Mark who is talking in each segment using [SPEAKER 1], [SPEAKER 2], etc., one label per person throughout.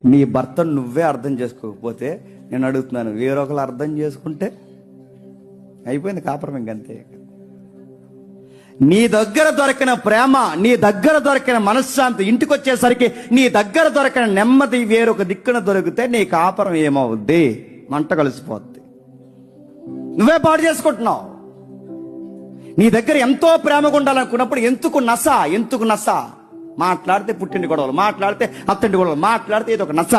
[SPEAKER 1] నీ భర్తను నువ్వే అర్థం చేసుకోకపోతే నేను అడుగుతున్నాను, వేరొకరు అర్థం చేసుకుంటే అయిపోయింది కాపురం ఇంకంతే. నీ దగ్గర దొరికిన ప్రేమ, నీ దగ్గర దొరికిన మనశ్శాంతి, ఇంటికి వచ్చేసరికి నీ దగ్గర దొరికిన నెమ్మది వేరొక దిక్కున దొరికితే నీ కాపురం ఏమవుద్ది? మంట కలిసిపోద్ది. నువ్వే పాడు చేసుకుంటున్నావు. నీ దగ్గర ఎంతో ప్రేమగా ఉండాలనుకున్నప్పుడు ఎందుకు నస మాట్లాడితే పుట్టింటి గొడవలు, మాట్లాడితే అత్తింటి గొడవలు, మాట్లాడితే ఇది ఒక నస.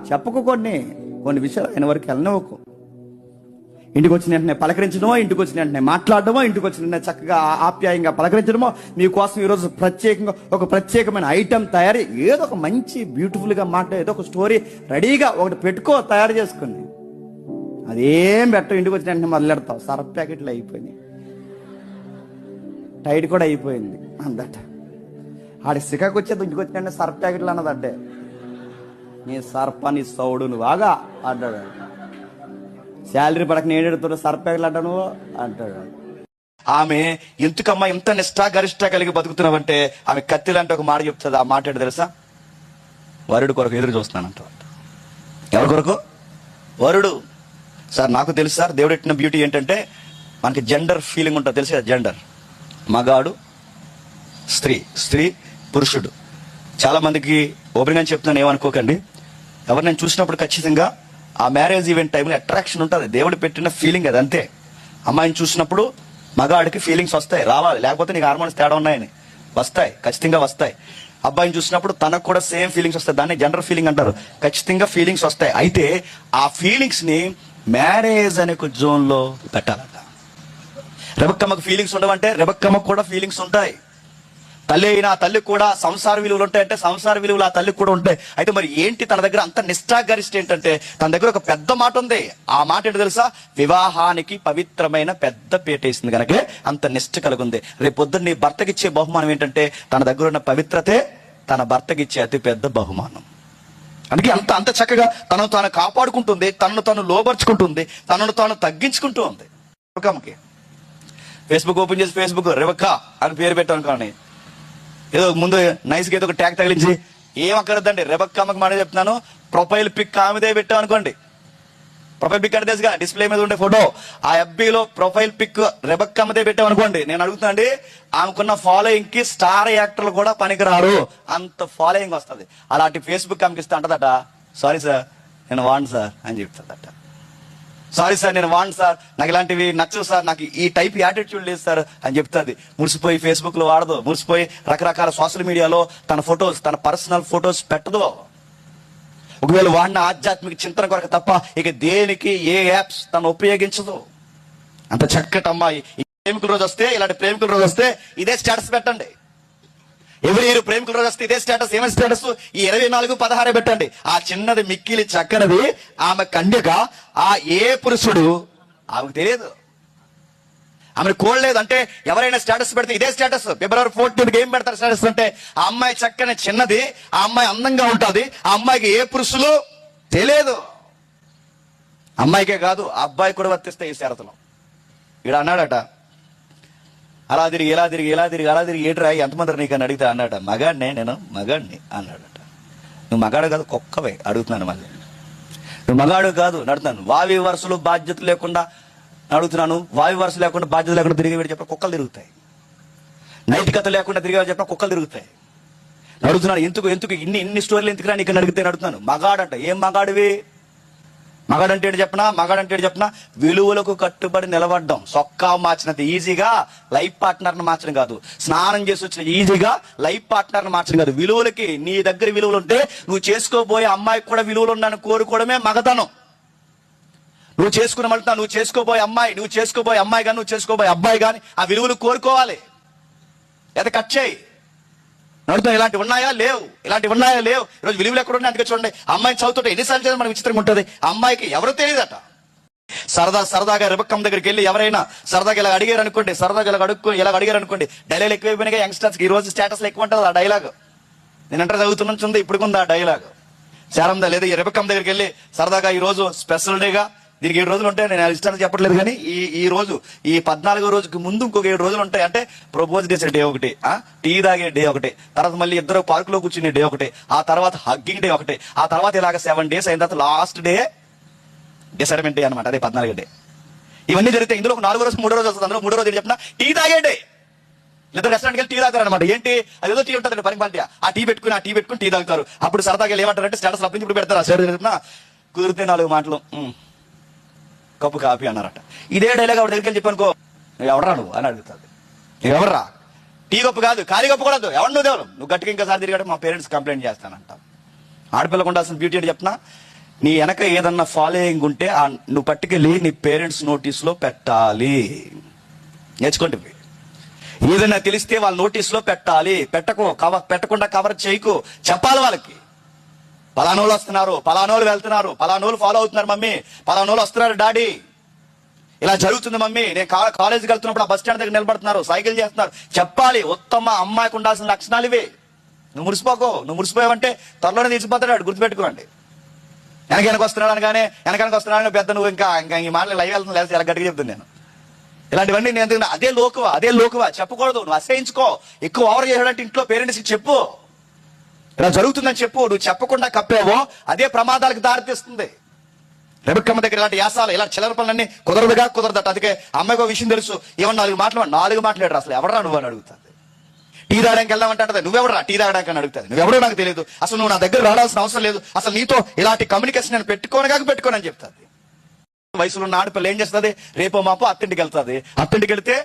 [SPEAKER 1] చెప్పకు కొన్ని విషయాలు ఆయన వరకు వెళ్ళనివ్వకు. ఇంటికి వచ్చిన వెంటనే పలకరించడమో, ఇంటికి వచ్చిన వెంటనే మాట్లాడడమో, ఇంటికి వచ్చిన వెంటనే చక్కగా ఆప్యాయంగా పలకరించడమో, మీకోసం ఈరోజు ప్రత్యేకంగా ఒక ప్రత్యేకమైన ఐటెం తయారీ, ఏదో ఒక మంచి బ్యూటిఫుల్గా మాట్లాడే ఏదో ఒక స్టోరీ రెడీగా ఒకటి పెట్టుకో, తయారు చేసుకుని. అదేం పెట్టవు. ఇంటికి వచ్చిన వెంటనే మొదలెడతావు. సర్ఫ్ ప్యాకెట్లు అయిపోయినాయి, టైట్ కూడా అయిపోయింది అందట. ఆడి సికాకు వచ్చేది ఇంటికి వచ్చిన సర్ఫ్ ప్యాకెట్లు అన్నదంటే, నీ సర్పని సౌడు నువ్వు ఆగా అడ్డాడు. శాలరీ పడక నేను ఎడుతున్నా సర్ఫ్ ప్యాకెట్లు అడ్డా నువ్వు అంటాడు. ఆమె ఎందుకమ్మా ఇంత నిష్ఠా కలిగి బతుకుతున్నావంటే, ఆమె కత్తిలాంటి ఒక మాట చెప్తుంది. ఆ మాట ఏంటో తెలుసా? వరుడు కొరకు ఎదురు చూస్తున్నానంట. ఎవరి కొరకు? వరుడు. సార్ నాకు తెలుసు సార్, దేవుడు పెట్టిన బ్యూటీ ఏంటంటే మనకి జెండర్ ఫీలింగ్ ఉంటుంది తెలుసు కదా. జెండర్, మగాడు, స్త్రీ, పురుషుడు. చాలా మందికి ఓపెన్గా చెప్తున్నాను, ఏమనుకోకండి. ఎవరు నేను చూసినప్పుడు ఖచ్చితంగా ఆ మ్యారేజ్ ఈవెంట్ టైంలో అట్రాక్షన్ ఉంటుంది. దేవుడు పెట్టిన ఫీలింగ్ అది, అంతే. అమ్మాయిని చూసినప్పుడు మగాడికి ఫీలింగ్స్ వస్తాయి, రావాలి, లేకపోతే నీకు హార్మోన్స్ తేడా ఉన్నాయని వస్తాయి, ఖచ్చితంగా వస్తాయి. అబ్బాయిని చూసినప్పుడు తనకు కూడా సేమ్ ఫీలింగ్స్ వస్తాయి. దాన్ని జెండర్ ఫీలింగ్ అంటారు. ఖచ్చితంగా ఫీలింగ్స్ వస్తాయి. అయితే ఆ ఫీలింగ్స్ ని మ్యారేజ్ అనే ఒక జోన్లో పెట్టాలట. రెబక్కమ్మకు ఫీలింగ్స్ ఉండవంటే రెబక్కమ్మకు కూడా ఫీలింగ్స్ ఉంటాయి. తల్లి అయినా ఆ తల్లికి కూడా సంసార విలువలు ఉంటాయంటే సంసార విలువలు ఆ తల్లికి కూడా ఉంటాయి. అయితే మరి ఏంటి తన దగ్గర అంత నిష్ఠాగరిష్ట ఏంటంటే, తన దగ్గర ఒక పెద్ద మాట ఉంది. ఆ మాట ఏంటో తెలుసా? వివాహానికి పవిత్రమైన పెద్ద పీటేసింది కనుక అంత నిష్ఠ కలుగుంది. రేపు పొద్దున్న నీ భర్తకిచ్చే బహుమానం ఏంటంటే, తన దగ్గర ఉన్న పవిత్రతే తన భర్తకిచ్చే అతి పెద్ద బహుమానం. అందుకే అంత చక్కగా తనను తాను కాపాడుకుంటుంది, తనను తాను లోబర్చుకుంటుంది, తనను తాను తగ్గించుకుంటూ ఉంది. రెబక్కమ్మకి ఫేస్బుక్ ఓపెన్ చేసి ఫేస్బుక్ రెబెక్కా అని పేరు పెట్టాను, కానీ ఏదో ముందు నైస్గా ఏదో ఒక ట్యాగ్ తగిలించి ఏం అక్కర్లేదండి. రెబెక్కమ్మకి మాట చెప్తున్నాను, ప్రొఫైల్ పిక్ ఆమెదే పెట్టాం అనుకోండి. ప్రొఫైల్ పిక్ అంటే తెలుసుగా, డిస్ప్లే మీద ఉండే ఫోటో. ఆ ఎఫ్బీలో ప్రొఫైల్ పిక్ రెబెక్కమ్మదే పెట్టాం అనుకోండి. నేను అడుగుతున్నా అండి, ఆమెకున్న ఫాలోయింగ్ కి స్టార్ యాక్టర్లు కూడా పనికిరారు, అంత ఫాలోయింగ్ వస్తుంది. అలాంటి ఫేస్బుక్ ఆమెకి ఇస్తే అంటదట, సారీ సార్ నేను వాంట్ సార్ అని చెప్తుందట. సారీ సార్ నేను వాంట్ సార్, నాకు ఇలాంటివి నచ్చవు సార్, నాకు ఈ టైప్ యాటిట్యూడ్ లేదు సార్ అని చెప్తుంది. మురిసిపోయి ఫేస్బుక్ లో వాడదు, మురిసిపోయి రకరకాల సోషల్ మీడియాలో తన ఫొటోస్, తన పర్సనల్ ఫొటోస్ పెట్టదు. ఒకవేళ వాడిన ఆధ్యాత్మిక చింతన కొరకు తప్ప ఇక దేనికి ఏ యాప్స్ తను ఉపయోగించదు. అంత చక్కటి అమ్మాయి. ప్రేమికుల రోజు వస్తే, ఇలాంటి ప్రేమికుల రోజు వస్తే ఇదే స్టేటస్ పెట్టండి. ఎవరి ప్రేమికుల రోజు వస్తే ఇదే స్టేటస్. ఏమైనా స్టేటస్? ఈ 24/16 పెట్టండి. ఆ చిన్నది మిక్కిలి చక్కనది ఆమె కన్యక, ఆ ఏ పురుషుడు ఆమెకు తెలియదు, ఆమెను కోడలేదు. అంటే ఎవరైనా స్టేటస్ పెడితే ఇదే స్టేటస్. February 14th ఏం పెడతారు స్టేటస్ అంటే, ఆ అమ్మాయి చక్కని చిన్నది, ఆ అమ్మాయి అందంగా ఉంటుంది, ఆ అమ్మాయికి ఏ పురుషులు తెలియదు. అమ్మాయికే కాదు, ఆ అబ్బాయి కూడా వర్తిస్తాయి ఈ షరతులు. ఇక్కడ అన్నాడట, అలా తిరిగి ఏట్రా ఎంతమంది నీకు అని అడిగితే అన్నాడట, నేను మగాడిని అన్నాడట. నువ్వు మగాడు కాదు, కుక్కవే అడుగుతున్నాను. మళ్ళీ నువ్వు మగాడు కాదు నడుతున్నాను. వావి వరుసలు బాధ్యత లేకుండా అడుగుతున్నాను. వావి వరుస లేకుండా బాధ్యత లేకుండా తిరిగి చెప్పిన కుక్కలు తిరుగుతాయి. నైతికత లేకుండా తిరిగి చెప్పిన కుక్కలు తిరుగుతాయి. అడుగుతున్నాను, ఎందుకు ఇన్ని స్టోరీలు ఎందుకురా నీకు అడిగితే అడుగుతున్నాను. మగాడంట. ఏం మగాడివి? మగాడంటే చెప్పనా, విలువలకు కట్టుబడి నిలబడ్డం. సొక్కా మార్చినది ఈజీగా లైఫ్ పార్ట్నర్ని మార్చడం కాదు. స్నానం చేసి వచ్చిన ఈజీగా లైఫ్ పార్ట్నర్ని మార్చడం కాదు. విలువలకి, నీ దగ్గర విలువలు ఉంటే నువ్వు చేసుకోబోయే అమ్మాయికి కూడా విలువలు ఉన్నాయని కోరుకోవడమే మగతనం. నువ్వు చేసుకోబోయే అమ్మాయి కానీ నువ్వు చేసుకోబోయే అబ్బాయి కానీ ఆ విలువలు కోరుకోవాలి. లేదా కట్ చేయి. నడుతా ఇలాంటివి ఉన్నాయా లేవు. ఈరోజు విలువలు ఎక్కడ ఉన్నాయి? అందుకే చూడండి, అమ్మాయిని చదువుతుంటే ఎన్నిసార్లు చేస్తే మనకు విచిత్రంగా ఉంటుంది. అమ్మాయికి ఎవరు తెలియదట. సరదాగా రెబెక్కమ్మ దగ్గరికి వెళ్ళి ఎవరైనా సరదాగా ఇలా అడిగారు అనుకోండి, డైలాగ్ ఎక్కువైపోయినాయి యంగ్స్టర్స్ కి. ఈ రోజు స్టేటస్లో ఎక్కువ ఉంటుంది ఆ డైలాగ్. నేను అంటే చదువుతున్నా ఇప్పటికుంది ఆ డైలాగ్. చారందా లేదు. ఈ రెబెక్కమ్మ దగ్గరికి వెళ్ళి సరదాగా ఈ రోజు స్పెషల్ డేగా
[SPEAKER 2] దీనికి 7 రోజులు ఉంటాయి. నేను ఇష్టాన్ని చెప్పట్లేదు, కానీ ఈ రోజు ఈ 14వ రోజుకి ముందు ఇంకొక 7 రోజులు ఉంటాయి. అంటే ప్రపోజ్ చేసే డే ఒకటి, టీ తాగే డే ఒకటి, తర్వాత మళ్ళీ ఇద్దరు పార్కులో కూర్చునే డే ఒకటి, ఆ తర్వాత హగ్గింగ్ డే ఒకటి, ఆ తర్వాత ఇలాగ 7 days అయిన తర్వాత లాస్ట్ డే డిసైడ్మెంట్ డే అనమాట. అదే 14వ డే. ఇవన్నీ జరిగితే ఇందులో 4వ రోజు 3వ రోజు వస్తుంది. అందులో 3వ రోజు ఏంటి చెప్పిన టీ తాగే డే. ఇద్దరు రెస్టారెంట్కి వెళ్ళి టీ తాగుతారు అనమాట. ఏంటి అదేదో టీ ఉంటుంది పని పార్టీ, ఆ టీ పెట్టుకుని టీ తాగుతారు. అప్పుడు సరదాగా ఏమంటారంటే స్టేటస్ అప్పుడు ఇప్పుడు పెడతారు. ఆ స్టేటస్ కుదిరితే 4 మాటలు కప్పు కాఫీ అన్నారట. ఇదే డైలాగ్ ఆవిడ దగ్గరికి వెళ్ళి చెప్పనుకో, నువ్వు ఎవడరా నువ్వు అని అడుగుతుంది. నువ్వు ఎవర్రా, టీ కప్పు కాదు ఖాళీ కప్పు కూడా ఎవరు నువ్వు దేవుడు, నువ్వు గట్టిగా ఇంకోసారి తిరిగాడు మా పేరెంట్స్ కంప్లైంట్ చేస్తానంట. ఆడపిల్లకు ఉండాల్సిన బ్యూటీ అంటే చెప్పిన, నీ వెనక ఏదన్నా ఫాలోయింగ్ ఉంటే నువ్వు పట్టుకెళ్ళి నీ పేరెంట్స్ నోటీస్లో పెట్టాలి. నేర్చుకోండి. ఏదైనా తెలిస్తే వాళ్ళ నోటీస్లో పెట్టాలి. పెట్టకుండా కవర్ చేయకు. చెప్పాలి వాళ్ళకి, పలానోళ్ళు వస్తున్నారు, పలానోళ్ళు వెళ్తున్నారు, పలానోళ్ళు ఫాలో అవుతున్నారు మమ్మీ, పలానోళ్ళు వస్తున్నారు డాడీ, ఇలా జరుగుతుంది మమ్మీ, నేను కాలేజీకి వెళ్తున్నప్పుడు ఆ బస్ స్టాండ్ దగ్గర నిలబడుతున్నారు, సైకిల్ చేస్తున్నారు. చెప్పాలి. ఉత్తమ అమ్మాయికి ఉండాల్సిన లక్షణాలు ఇవి. నువ్వు మురిసిపోకు. నువ్వు మురిసిపోయావంటే త్వరలోనే తీసిపోతాడు. గుర్తుపెట్టుకోండి. వెనక వస్తున్నాడు అనగానే వెనకానికి వస్తున్నాడు పెద్ద నువ్వు ఇంకా ఈ మాటలు లైవ్ వెళ్తున్నా లేదా ఇలా గట్టిగా చెప్తుంది నేను. ఇలాంటివన్నీ నేను అదే లోకువ చెప్పకూడదు. నువ్వు అసహించుకో. ఎక్కువ ఓవర్ చేసాడంటే ఇంట్లో పేరెంట్స్కి చెప్పు, ఇలా జరుగుతుందని చెప్పు. నువ్వు చెప్పకుండా కప్పావో అదే ప్రమాదాలకు దారితీస్తుంది. రెబెక్కమ్మ దగ్గర ఇలాంటి యాసాలు, ఇలా చిల్లర పనులన్నీ కుదరదట. అందుకే అమ్మాయికి ఒక విషయం తెలుసు. ఏమన్నా 4 మాట్లాడారు. అసలు ఎవడరా నువ్వు అని అడుగుతుంది. టీ తాగడానికి వెళ్దామంటే నువ్వెవడరా టీ తాగడానికి అని అడుగుతుంది. నువ్వెవడో నాకు తెలియదు, అసలు నువ్వు నా దగ్గర రావాల్సిన అవసరం లేదు, అసలు నీతో ఇలాంటి కమ్యూనికేషన్ నేను పెట్టుకోనని చెప్తాది. వయసులో ఉన్న ఆడపిల్ల ఏం చేస్తుంది, రేపో మాపో అత్తింటికి వెళ్తుంది. అత్తింటికి వెళ్తే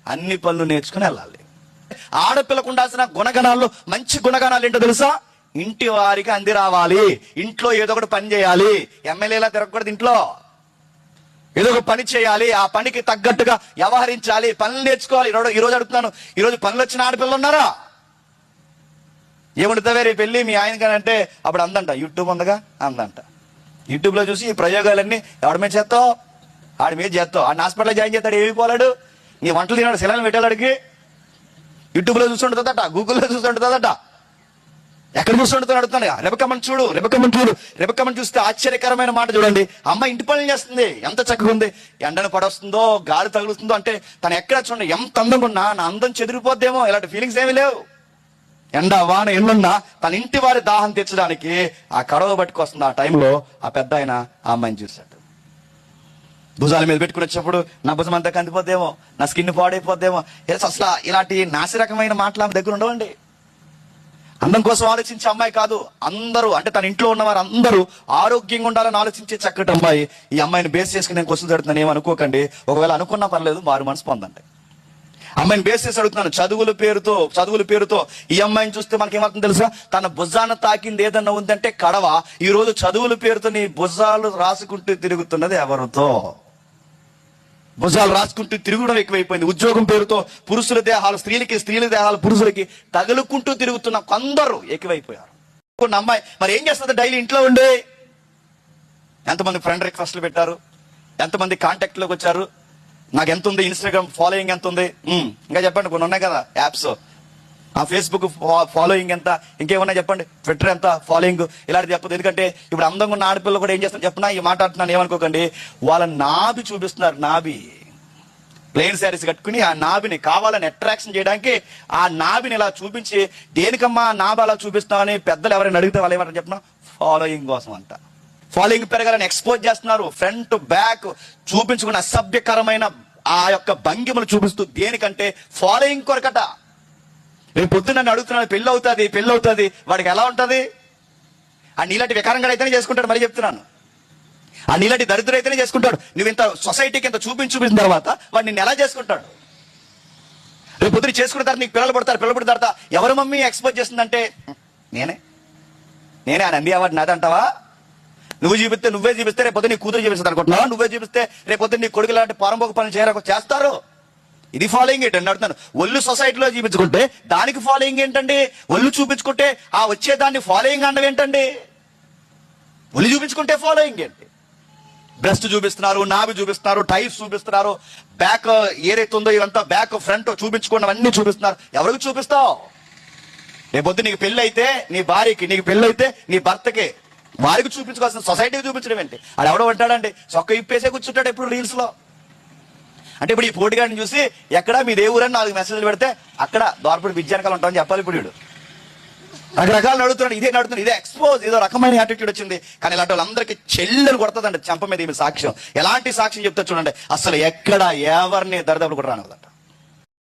[SPEAKER 2] అన్ని పనులు నేర్చుకుని వెళ్ళాలి. ఆడపిల్లకు ఉండాల్సిన గుణగణాల్లో మంచి గుణగణాలు ఏంటో తెలుసా? ఇంటి వారికి అంది రావాలి, ఇంట్లో ఏదో ఒకటి పని చేయాలి, ఎమ్మెల్యేలా తిరగకూడదు, ఇంట్లో ఏదో ఒక పని చేయాలి, ఆ పనికి తగ్గట్టుగా వ్యవహరించాలి, పనులు నేర్చుకోవాలి. ఈ రోజు అడుగుతున్నాను, ఈ రోజు పనులు వచ్చిన ఆడపిల్లలు ఉన్నారా? ఏముంటుందా రేపు వెళ్ళి మీ ఆయనకనంటే అప్పుడు అందంట, యూట్యూబ్ ఉందగా అందంట. యూట్యూబ్ లో చూసి ఈ ప్రయోగాలన్నీ ఎవడి మీద చేస్తావు, ఆడి మీద చేస్తావు. ఆడిని హాస్పిటల్లో జాయిన్ చేస్తాడు, ఏమి పోలాడు, నీ వంటలు తినాడు, శిలాన్ని పెట్టాడు. అడిగి యూట్యూబ్ లో చూస్తుంటుందట, గూగుల్లో చూస్తుంటుందట, ఎక్కడ చూస్తుంటుందని అడుగుతాను. రెబెక్కమ్మని చూస్తే ఆశ్చర్యకరమైన మాట చూడండి. అమ్మ ఇంటి పనులు చేస్తుంది, ఎంత చక్కగా ఉంది. ఎండను పడొస్తుందో, గాలి తగులుతుందో, అంటే తను ఎక్కడ చూడండి ఎంత అందంగా ఉన్నా నా అందం చెదిరిపోద్దేమో, ఇలాంటి ఫీలింగ్స్ ఏమీ లేవు. ఎండ వాన ఎన్నున్నా తన ఇంటి వారి దాహం తీర్చడానికి ఆ కడవ పట్టుకొస్తుంది. ఆ టైంలో ఆ పెద్ద ఆయన ఆ అమ్మాయిని చూశాడు. భుజాల మీద పెట్టుకుని వచ్చినప్పుడు నా భుజం అంతా కందిపోద్దేమో, నా స్కిన్ పాడైపోద్దేమో. అసలు ఇలాంటి నాసిరకమైన మాటలు ఆమె దగ్గర ఉండవండి. అందం కోసం ఆలోచించే అమ్మాయి కాదు. అందరూ అంటే తన ఇంట్లో ఉన్న వారు అందరూ ఆరోగ్యంగా ఉండాలని ఆలోచించే చక్కటి అమ్మాయి. ఈ అమ్మాయిని బేస్ చేసుకుని నేను క్వశ్చన్ అడుగుతున్నాను, ఏమనుకోకండి. ఒకవేళ అనుకున్నా పర్లేదు, మారు మనసు పొందండి. అమ్మాయిని బేస్ చేసి అడుగుతున్నాను. చదువుల పేరుతో ఈ అమ్మాయిని చూస్తే మనకి ఏమవుతుంది తెలుసా? తన భుజాన తాకింది ఏదన్నా ఉందంటే కడవ. ఈ రోజు చదువుల పేరుతో నీ భుజాలు రాసుకుంటూ తిరుగుతున్నది ఎవరితో? భుజాలు రాసుకుంటూ తిరుగుడం ఎక్కువైపోయింది. ఉద్యోగం పేరుతో పురుషుల దేహాలు స్త్రీలకి, స్త్రీల దేహాలు పురుషులకి తగులుకుంటూ తిరుగుతున్న కొందరు ఎక్కువైపోయారు. అమ్మాయి మరి ఏం చేస్తుంది? డైలీ ఇంట్లో ఉండే ఎంతమంది ఫ్రెండ్ రిక్వెస్ట్లు పెట్టారు, ఎంతమంది కాంటాక్ట్ లోకి వచ్చారు, నాకు ఎంత ఉంది, ఇన్స్టాగ్రామ్ ఫాలోయింగ్ ఎంత ఉంది, ఇంకా చెప్పండి. కొన్ని ఉన్నాయి కదా యాప్స్, ఆ ఫేస్బుక్ ఫాలోయింగ్ ఎంత, ఇంకేమన్నా చెప్పండి, ట్విట్టర్ ఎంత ఫాలోయింగ్, ఇలాంటి చెప్పదు. ఎందుకంటే ఇప్పుడు అందంగా ఉన్న ఆడపిల్లలు కూడా ఏం చేస్తారు చెప్పినా, ఈ మాట్లాడుతున్నాను ఏమనుకోకండి, వాళ్ళ నాభి చూపిస్తున్నారు. నాభి ప్లెయిన్ శారీస్ కట్టుకుని ఆ నాభిని కావాలని అట్రాక్షన్ చేయడానికి ఆ నాభిని ఇలా చూపించి, దేనికమ్మా నాభి అలా చూపిస్తామని పెద్దలు ఎవరైనా అడిగితే వాళ్ళు ఏమంటారు చెప్పినా, ఫాలోయింగ్ కోసం అంట. ఫాలోయింగ్ పెరగాలని ఎక్స్పోజ్ చేస్తున్నారు. ఫ్రంట్ బ్యాక్ చూపించుకున్న అసభ్యకరమైన ఆ యొక్క భంగిమలు చూపిస్తూ, దేనికంటే ఫాలోయింగ్ కొరకట. రేపు పొద్దున్న నన్ను అడుగుతున్నాను, పెళ్ళి అవుతుంది, వాడికి ఎలా ఉంటది? ఆ నీలాంటి వికారంగా అయితేనే చేసుకుంటాడు. మరి చెప్తున్నాను, ఆ నీలాంటి దరిద్రుడు అయితేనే చేసుకుంటాడు. నువ్వు ఇంత సొసైటీకి ఇంత చూపించిన తర్వాత వాడు నిన్ను ఎలా చేసుకుంటాడు? రేపు పొద్దున చేసుకున్న తర్వాత నీకు పిల్లలు పుట్టిన తర్వాత ఎవరు మమ్మీ ఎక్స్పోజ్ చేస్తుందంటే నేనే ఆ నంది అవార్డు నాదంటావా? నువ్వే చూపిస్తే రేపు పొద్దున నీ కూతురు చూపిస్తుంది అనుకుంటున్నావా? నువ్వే చూపిస్తే రేపు పొద్దున నీ కొడుకు లాంటి పరంపొక పనులు చేస్తారు. ఇది ఫాలోయింగ్ ఏంటండి అడుగుతాను. ఒళ్ళు సొసైటీలో చూపించుకుంటే దానికి ఫాలోయింగ్ ఏంటండి? ఒళ్ళు చూపించుకుంటే ఆ వచ్చేదాన్ని ఫాలోయింగ్ అనడం ఏంటండి? ఒళ్ళు చూపించుకుంటే ఫాలోయింగ్ ఏంటి? బ్రెస్ట్ చూపిస్తున్నారు, నాభి చూపిస్తున్నారు, టైప్స్ చూపిస్తున్నారు, బ్యాక్ ఏదైతే ఉందో ఇవంతా బ్యాక్ ఫ్రంట్ చూపించుకోవడం అన్ని చూపిస్తున్నారు. ఎవరికి చూపిస్తావు? రేపొద్దు నీకు పెళ్ళి అయితే నీ భార్యకి, నీకు పెళ్ళి అయితే నీ భర్తకి, వారికి చూపించుకోవాల్సిన సొసైటీకి చూపించడం ఏంటి? ఆడు ఎవడో ఉంటాడండి చొక్క ఇప్పేసే కూర్చుంటాడు ఎప్పుడు రీల్స్ లో. అంటే ఇప్పుడు ఈ పోటీగాడిని చూసి ఎక్కడ మీ దేవురని 4 మెసేజ్లు పెడితే అక్కడ దోరపడి విద్యానకాలు ఉంటామని చెప్పాలి. ఇప్పుడు వీడు రకరకాలు నడుతున్నాడు, ఇదే నడుతున్నాడు, ఇదే ఎక్స్పోజ్, ఏదో రకమైన యాటిట్యూడ్ వచ్చింది. కానీ ఇలాంటి వాళ్ళందరికీ చెల్లెలు కొడుతుందండి చెంప మీద. ఈమె సాక్ష్యం, ఎలాంటి సాక్ష్యం చెప్తా చూడండి, అసలు ఎక్కడ ఎవరిని దరిదాపులు కూడా రానదట.